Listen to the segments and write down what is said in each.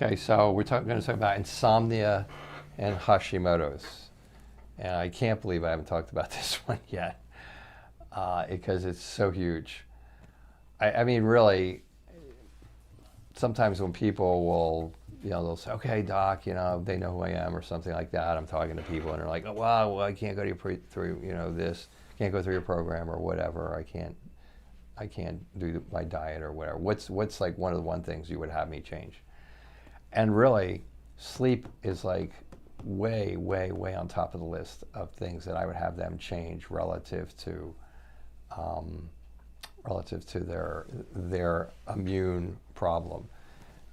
Okay, so we're going to talk about insomnia and Hashimoto's. And I can't believe I haven't talked about this one yet because it's so huge. I mean, really, sometimes when people will, they'll say, okay, doc, they know who I am or something like that. I'm talking to people and they're like, oh, wow, well, I can't go to through, this, can't go through your program or whatever. I can't do my diet or whatever. What's like one of the one things you would have me change? And really, sleep is like way, way, way on top of the list of things that I would have them change relative to their immune problem.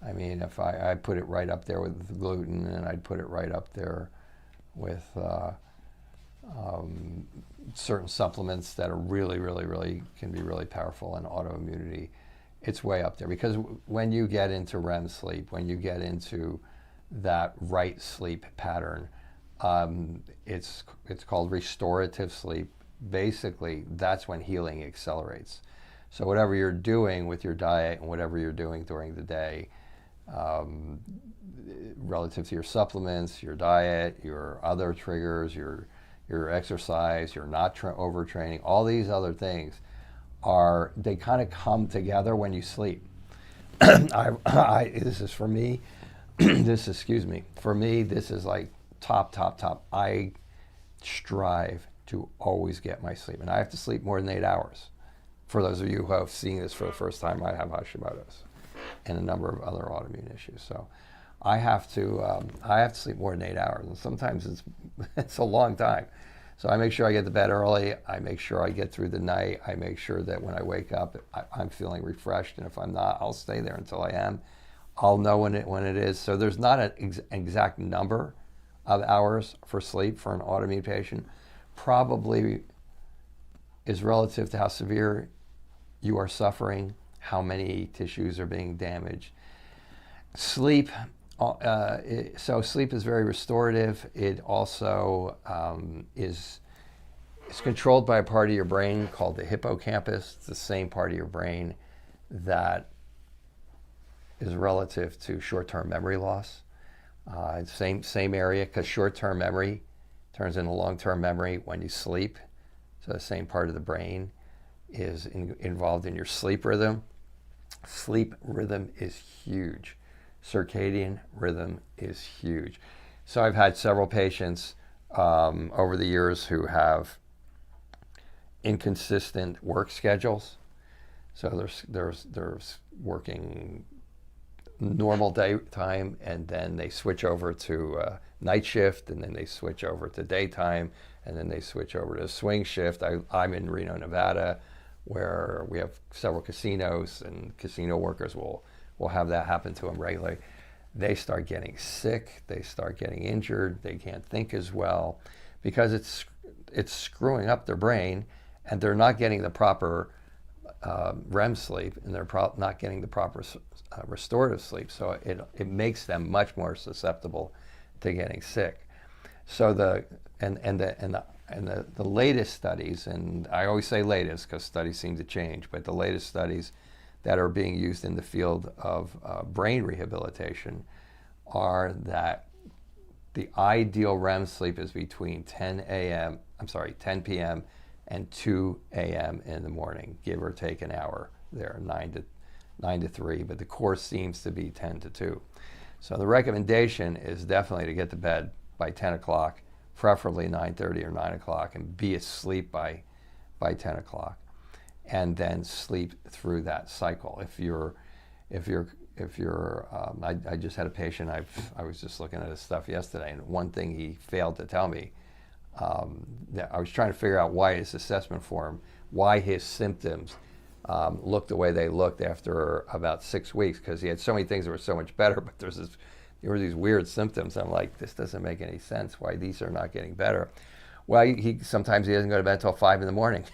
I mean, if I put it right up there with gluten, and I'd put it right up there with certain supplements that are really, really, really can be really powerful in autoimmunity. It's way up there because when you get into Rem sleep, when you get into that right sleep pattern, it's called restorative sleep. Basically, that's when healing accelerates. So whatever you're doing with your diet and whatever you're doing during the day, relative to your supplements, your diet, your other triggers, your exercise, you're not overtraining, all these other things they kind of come together when you sleep. This is for me, for me, this is like top. I strive to always get my sleep, and I have to sleep more than 8 hours. For those of you who have seen this for the first time, I have Hashimoto's and a number of other autoimmune issues. So I have to sleep more than 8 hours, and sometimes it's a long time. So I make sure I get to bed early. I make sure I get through the night. I make sure that when I wake up, I'm feeling refreshed, and if I'm not, I'll stay there until I am. I'll know when it is. So there's not an exact number of hours for sleep for an autoimmune patient. Probably is relative to how severe you are suffering, how many tissues are being damaged. Sleep, so sleep is very restorative. It also is controlled by a part of your brain called the hippocampus. It's the same part of your brain that is relative to short-term memory loss. Same area, because short-term memory turns into long-term memory when you sleep. So the same part of the brain is involved in your sleep rhythm. Sleep rhythm is huge. Circadian rhythm is huge. So I've had several patients over the years who have inconsistent work schedules. So there's working normal daytime, and then they switch over to night shift, and then they switch over to daytime, and then they switch over to swing shift. I'm in Reno, Nevada, where we have several casinos, and casino workers will have that happen to them regularly. They start getting sick, they start getting injured, they can't think as well because it's screwing up their brain, and they're not getting the proper Rem sleep, and they're not getting the proper restorative sleep. So it makes them much more susceptible to getting sick. So the latest studies, and I always say latest because studies seem to change, but the latest studies that are being used in the field of brain rehabilitation are that the ideal Rem sleep is between 10 p.m. and 2 a.m. in the morning, give or take an hour there, 9 to 3, but the course seems to be 10 to 2. So the recommendation is definitely to get to bed by 10 o'clock, preferably 9:30 or 9 o'clock, and be asleep by 10 o'clock, and then sleep through that cycle. I just had a patient, I was just looking at his stuff yesterday, and one thing he failed to tell me, that I was trying to figure out why his assessment form, why his symptoms looked the way they looked after about 6 weeks, because he had so many things that were so much better, but there were these weird symptoms. I'm like, this doesn't make any sense why these are not getting better. Well, sometimes he doesn't go to bed until 5 in the morning,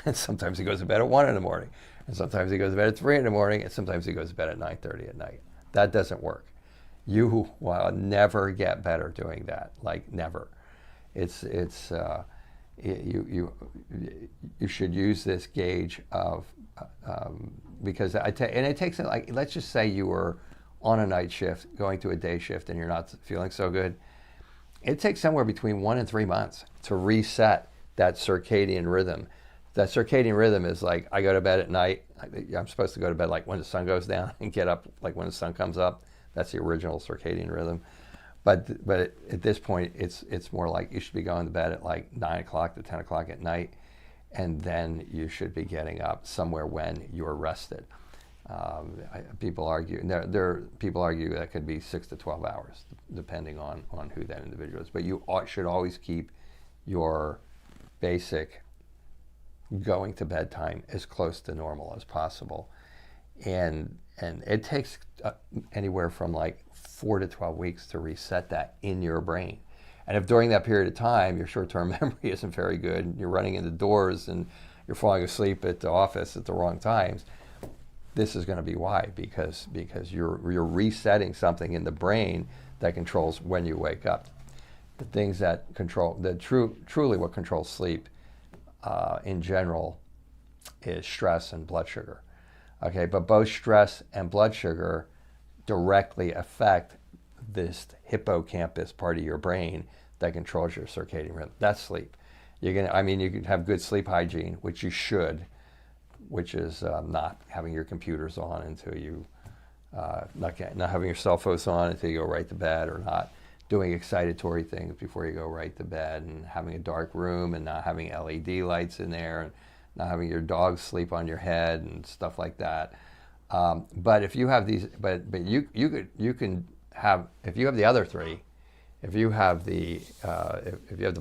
and sometimes he goes to bed at 1 in the morning, and sometimes he goes to bed at 3 in the morning, and sometimes he goes to bed at 9:30 at night. That doesn't work. You will never get better doing that, like never. You should use this gauge of because it takes, like, let's just say you were on a night shift, going to a day shift, and you're not feeling so good, it takes somewhere between 1 and 3 months to reset that circadian rhythm. That circadian rhythm is like, I go to bed at night. I'm supposed to go to bed like when the sun goes down and get up like when the sun comes up. That's the original circadian rhythm. But at this point, it's more like you should be going to bed at like 9 o'clock to 10 o'clock at night, and then you should be getting up somewhere when you're rested. People argue people argue that could be 6 to 12 hours, depending on who that individual is. But you should always keep your basic going to bed time as close to normal as possible, and it takes anywhere from like 4 to 12 weeks to reset that in your brain. And if during that period of time your short-term memory isn't very good, and you're running into doors and you're falling asleep at the office at the wrong times, this is going to be why, because you're resetting something in the brain that controls when you wake up. The things that control, truly what controls sleep in general is stress and blood sugar. Okay, but both stress and blood sugar directly affect this hippocampus part of your brain that controls your circadian rhythm. That's sleep. You can have good sleep hygiene, which you should, which is not having your computers on until you, not having your cell phones on until you go right to bed, or not doing excitatory things before you go right to bed, and having a dark room and not having LED lights in there, and not having your dog sleep on your head and stuff like that. But if you have these, but you can have, if you have the other three, if you have the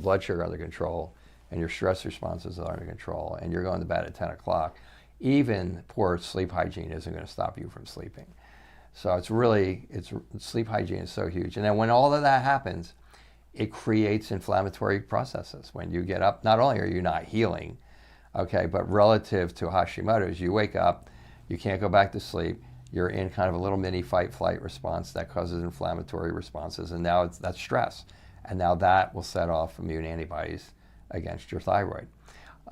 blood sugar under control and your stress responses are under control, and you're going to bed at 10 o'clock, even poor sleep hygiene isn't going to stop you from sleeping. So sleep hygiene is so huge. And then when all of that happens, it creates inflammatory processes. When you get up, not only are you not healing, okay, but relative to Hashimoto's, you wake up, you can't go back to sleep, you're in kind of a little mini fight-flight response that causes inflammatory responses, and now that's stress. And now that will set off immune antibodies against your thyroid.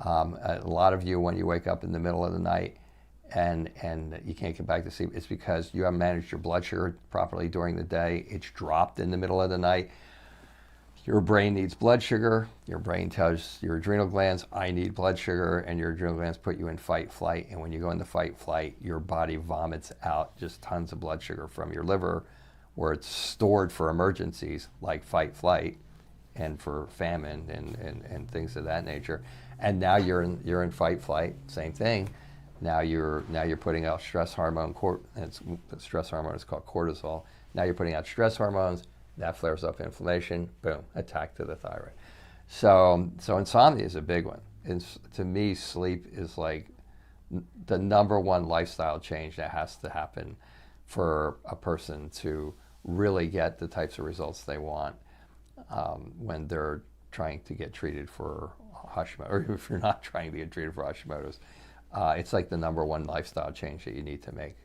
A lot of you, when you wake up in the middle of the night and you can't get back to sleep, it's because you haven't managed your blood sugar properly during the day. It's dropped in the middle of the night. Your brain needs blood sugar. Your brain tells your adrenal glands, I need blood sugar, and your adrenal glands put you in fight-flight. And when you go into fight-flight, your body vomits out just tons of blood sugar from your liver, where it's stored for emergencies like fight-flight and for famine and things of that nature. And now you're in fight-flight, same thing. Now you're putting out stress hormone, the stress hormone is called cortisol. Now you're putting out stress hormones. That flares up inflammation, boom, attack to the thyroid. So insomnia is a big one. To me, sleep is like the number one lifestyle change that has to happen for a person to really get the types of results they want when they're trying to get treated for Hashimoto, or if you're not trying to get treated for Hashimoto's. It's like the number one lifestyle change that you need to make.